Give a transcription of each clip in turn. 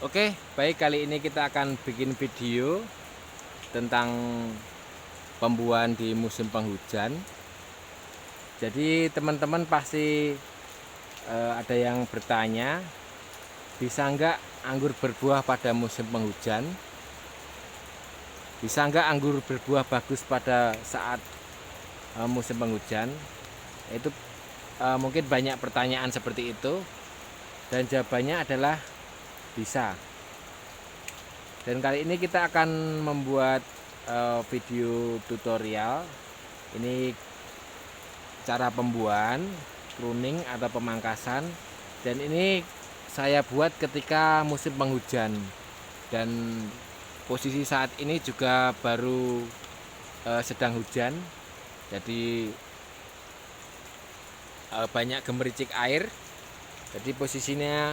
Oke, baik, kali ini kita akan bikin video tentang pembuahan di musim penghujan. Jadi teman-teman pasti ada yang bertanya, bisa nggak anggur berbuah pada musim penghujan? Bisa nggak anggur berbuah bagus pada saat musim penghujan? Itu mungkin banyak pertanyaan seperti itu, dan jawabannya adalah bisa. Dan kali ini kita akan membuat video tutorial. Ini cara pembuahan, pruning atau pemangkasan. Dan ini saya buat ketika musim penghujan. Dan posisi saat ini juga baru sedang hujan. Jadi banyak gemericik air. Jadi posisinya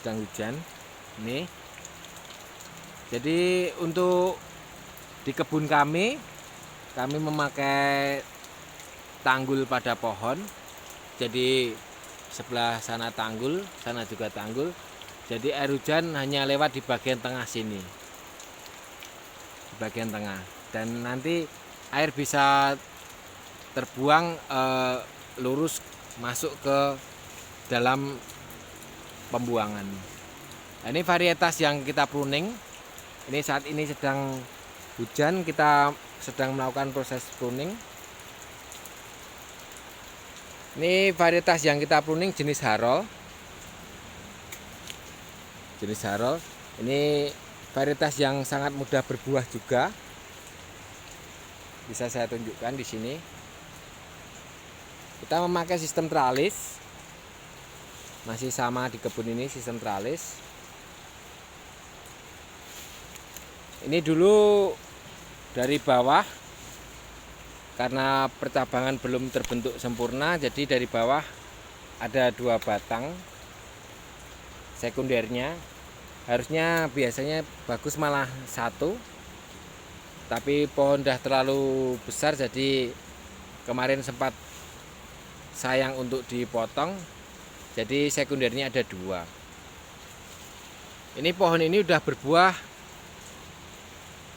sedang hujan. Ini. Jadi untuk di kebun kami memakai tanggul pada pohon. Jadi sebelah sana tanggul, sana juga tanggul. Jadi air hujan hanya lewat di bagian tengah sini. Di bagian tengah. Dan nanti air bisa terbuang lurus masuk ke dalam pembuangan. Nah, ini varietas yang kita pruning. Ini saat ini sedang hujan, kita sedang melakukan proses pruning. Ini varietas yang kita pruning jenis Harol. Jenis Harol. Ini varietas yang sangat mudah berbuah juga. Bisa saya tunjukkan di sini. Kita memakai sistem tralis. Masih sama di kebun ini sistem tralis. Ini dulu dari bawah, karena percabangan belum terbentuk sempurna, jadi dari bawah ada 2 batang sekundernya. Harusnya biasanya bagus malah 1, tapi pohon udah terlalu besar, jadi kemarin sempat sayang untuk dipotong, jadi sekundernya ada 2. Ini pohon ini udah berbuah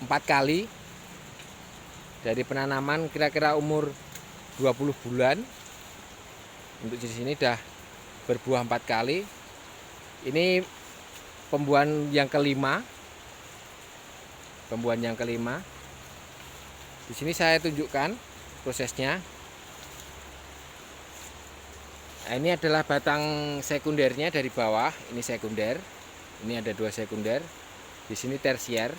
4 kali dari penanaman, kira-kira umur 20 bulan. Untuk di sini udah berbuah 4 kali. Ini pembuahan yang kelima. Pembuahan yang kelima. Di sini saya tunjukkan prosesnya. Nah, ini adalah batang sekundernya dari bawah. Ini sekunder. Ini ada 2 sekunder. Di sini tersier.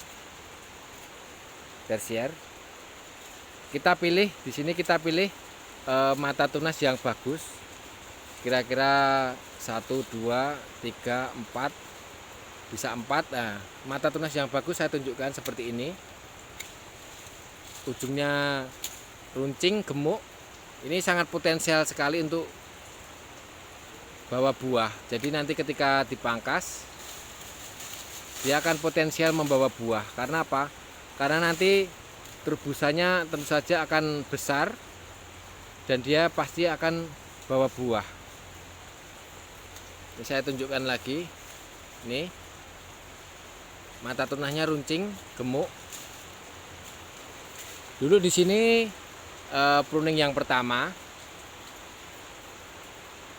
Kita pilih di sini, kita pilih mata tunas yang bagus, kira-kira 1, 2, 3, 4, bisa 4. Nah, mata tunas yang bagus saya tunjukkan seperti ini. Ujungnya runcing, gemuk. Ini sangat potensial sekali untuk bawa buah. Jadi nanti ketika dipangkas, dia akan potensial membawa buah. Karena apa? Karena nanti terubusannya tentu saja akan besar dan dia pasti akan bawa buah. Ini saya tunjukkan lagi. Ini mata tunahnya runcing, gemuk. Dulu di sini pruning yang pertama.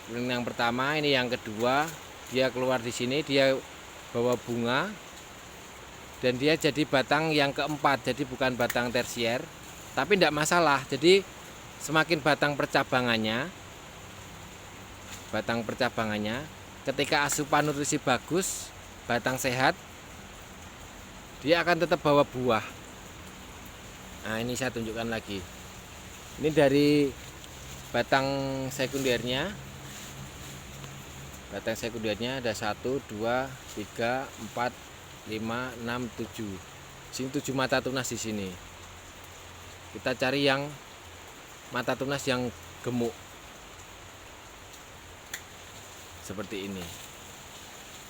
Pruning yang pertama, ini yang kedua, dia keluar di sini, dia bawa bunga. Dan dia jadi batang yang keempat, jadi bukan batang tersier, tapi tidak masalah. Jadi semakin batang percabangannya, ketika asupan nutrisi bagus, batang sehat, dia akan tetap bawa buah. Nah, ini saya tunjukkan lagi. Ini dari batang sekundernya. Batang sekundernya ada 1, 2, 3, 4, 5, 6, 7. Sini 7 mata tunas di sini. Kita cari yang mata tunas yang gemuk. Seperti ini.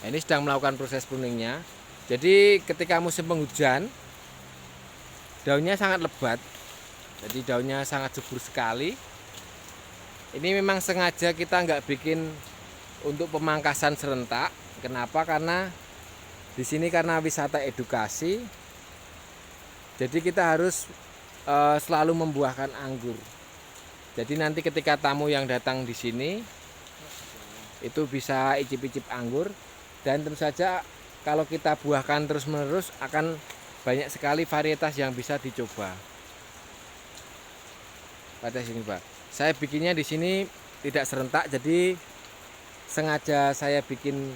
Nah, ini sedang melakukan proses pruningnya. Jadi ketika musim penghujan, daunnya sangat lebat. Jadi daunnya sangat subur sekali. Ini memang sengaja kita nggak bikin untuk pemangkasan serentak. Kenapa? Karena di sini karena wisata edukasi, jadi kita harus selalu membuahkan anggur. Jadi nanti ketika tamu yang datang di sini itu bisa icip-icip anggur, dan tentu saja kalau kita buahkan terus-menerus akan banyak sekali varietas yang bisa dicoba. Pada sini, Pak. Saya bikinnya di sini tidak serentak, jadi sengaja saya bikin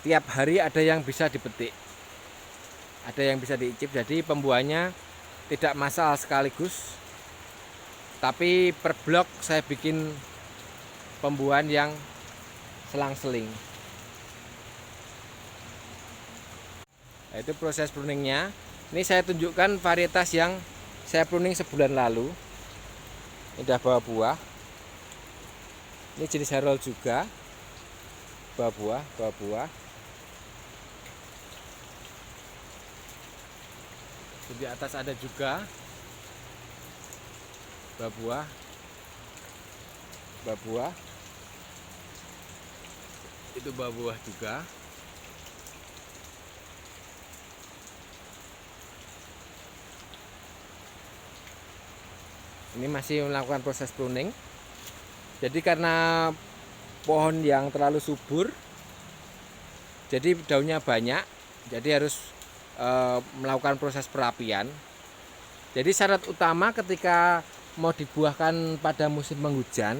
tiap hari ada yang bisa dipetik, ada yang bisa diicip. Jadi pembuahannya tidak massal sekaligus, tapi per blok saya bikin pembuahan yang selang-seling. Nah, itu proses pruningnya. Ini saya tunjukkan varietas yang saya pruning sebulan lalu. Ini udah bawa buah. Ini jenis Harold juga, bawa buah. Di atas ada juga buah. Itu buah juga. Ini masih melakukan proses pruning. Jadi karena pohon yang terlalu subur, jadi daunnya banyak, jadi harus melakukan proses perapian. Jadi syarat utama ketika mau dibuahkan pada musim penghujan,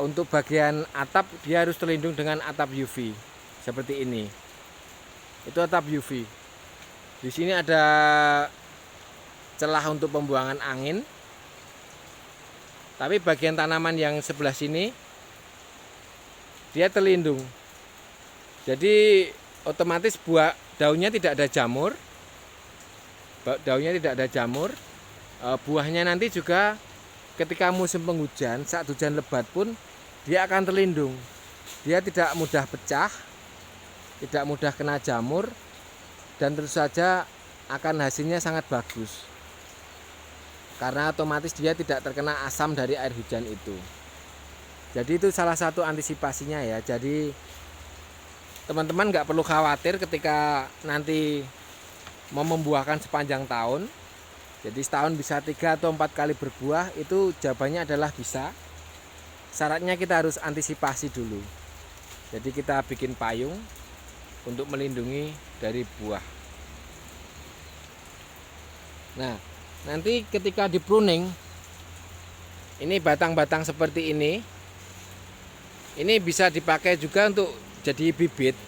untuk bagian atap dia harus terlindung dengan atap UV seperti ini. Itu atap UV. Di sini ada celah untuk pembuangan angin. Tapi bagian tanaman yang sebelah sini dia terlindung. Jadi otomatis daunnya tidak ada jamur. Buahnya nanti juga ketika musim penghujan, saat hujan lebat pun dia akan terlindung. Dia tidak mudah pecah, tidak mudah kena jamur, dan tentu saja akan hasilnya sangat bagus. Karena otomatis dia tidak terkena asam dari air hujan itu. Jadi itu salah satu antisipasinya ya. Jadi teman-teman nggak perlu khawatir ketika nanti mau membuahkan sepanjang tahun. Jadi setahun bisa 3 atau 4 kali berbuah, itu jawabannya adalah bisa. Syaratnya kita harus antisipasi dulu. Jadi kita bikin payung untuk melindungi dari buah. Nah, nanti ketika di pruning, ini batang-batang seperti ini bisa dipakai juga untuk jadi bibit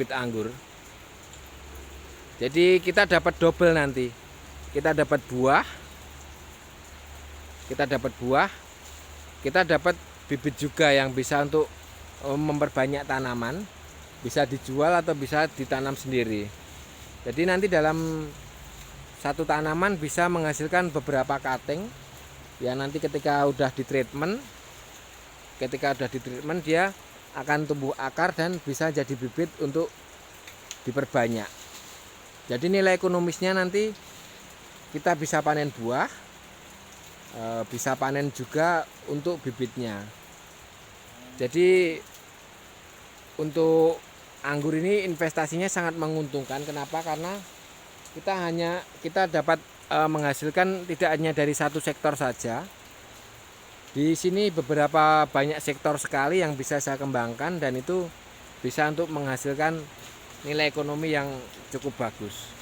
anggur. Jadi kita dapat double nanti. Kita dapat buah, kita dapat bibit juga yang bisa untuk memperbanyak tanaman, bisa dijual atau bisa ditanam sendiri. Jadi nanti dalam satu tanaman bisa menghasilkan beberapa cutting yang nanti ketika udah di treatment dia akan tumbuh akar dan bisa jadi bibit untuk diperbanyak. Jadi nilai ekonomisnya nanti kita bisa panen buah, bisa panen juga untuk bibitnya. Jadi untuk anggur ini investasinya sangat menguntungkan. Kenapa? Karena kita dapat menghasilkan tidak hanya dari satu sektor saja. Di sini beberapa banyak sektor sekali yang bisa saya kembangkan, dan itu bisa untuk menghasilkan nilai ekonomi yang cukup bagus.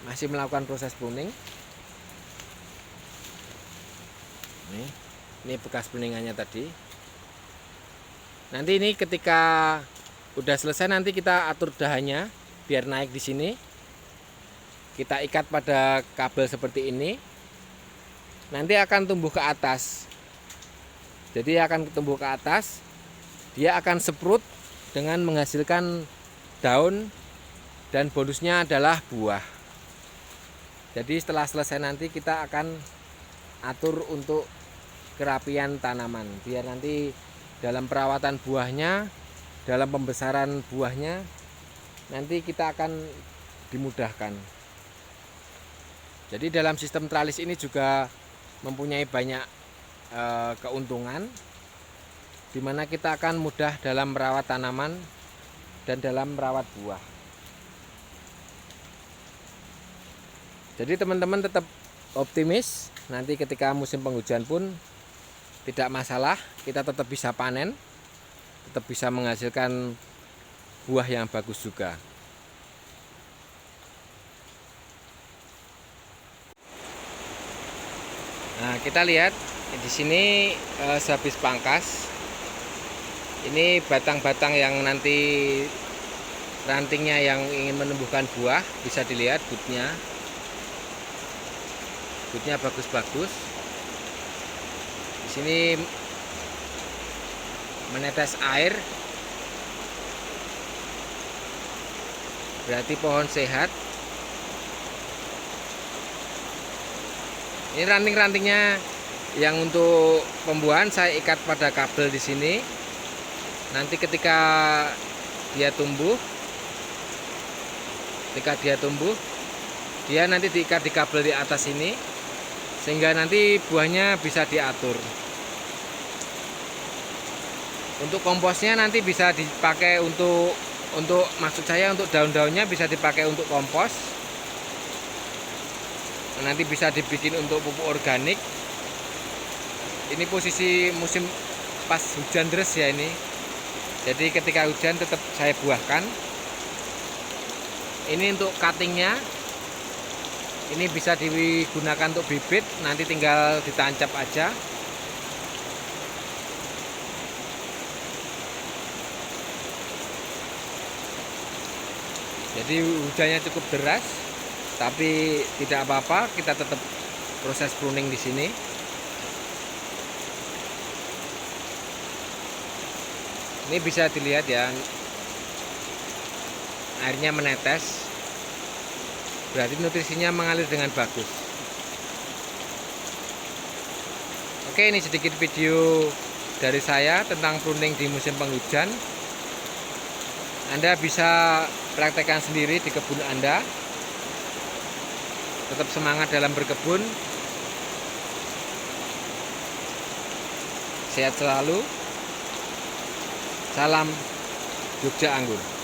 Masih melakukan proses pruning. Ini bekas pruningannya tadi. Nanti ini ketika udah selesai nanti kita atur dahannya biar naik di sini. Kita ikat pada kabel seperti ini. Nanti akan tumbuh ke atas. Jadi akan tumbuh ke atas. Dia akan seprut dengan menghasilkan daun, dan bonusnya adalah buah. Jadi setelah selesai nanti kita akan atur untuk kerapian tanaman, biar nanti dalam perawatan buahnya, dalam pembesaran buahnya nanti kita akan dimudahkan. Jadi dalam sistem tralis ini juga mempunyai banyak keuntungan, di mana kita akan mudah dalam merawat tanaman dan dalam merawat buah. Jadi teman-teman tetap optimis, nanti ketika musim penghujan pun tidak masalah, kita tetap bisa panen, tetap bisa menghasilkan buah yang bagus juga. Nah, kita lihat di sini sehabis pangkas, ini batang-batang yang nanti rantingnya yang ingin menumbuhkan buah, bisa dilihat butnya bagus-bagus. Di sini menetes air, berarti pohon sehat. Ini ranting-rantingnya yang untuk pembuahan saya ikat pada kabel di sini. Nanti ketika dia tumbuh, dia nanti diikat di kabel di atas ini, sehingga nanti buahnya bisa diatur. Untuk komposnya nanti bisa dipakai untuk maksud saya untuk daun-daunnya bisa dipakai untuk kompos. Nanti bisa dibikin untuk pupuk organik. Ini posisi musim pas hujan deras ya ini. Jadi ketika hujan tetap saya buahkan. Ini untuk cuttingnya, ini bisa digunakan untuk bibit, nanti tinggal ditancap aja. Jadi hujannya cukup deras, tapi tidak apa-apa, kita tetap proses pruning di sini. Ini bisa dilihat ya, airnya menetes, berarti nutrisinya mengalir dengan bagus. Oke, ini sedikit video dari saya tentang pruning di musim penghujan. Anda bisa praktekkan sendiri di kebun Anda. Tetap semangat dalam berkebun. Sehat selalu. Salam Jogja Anggur.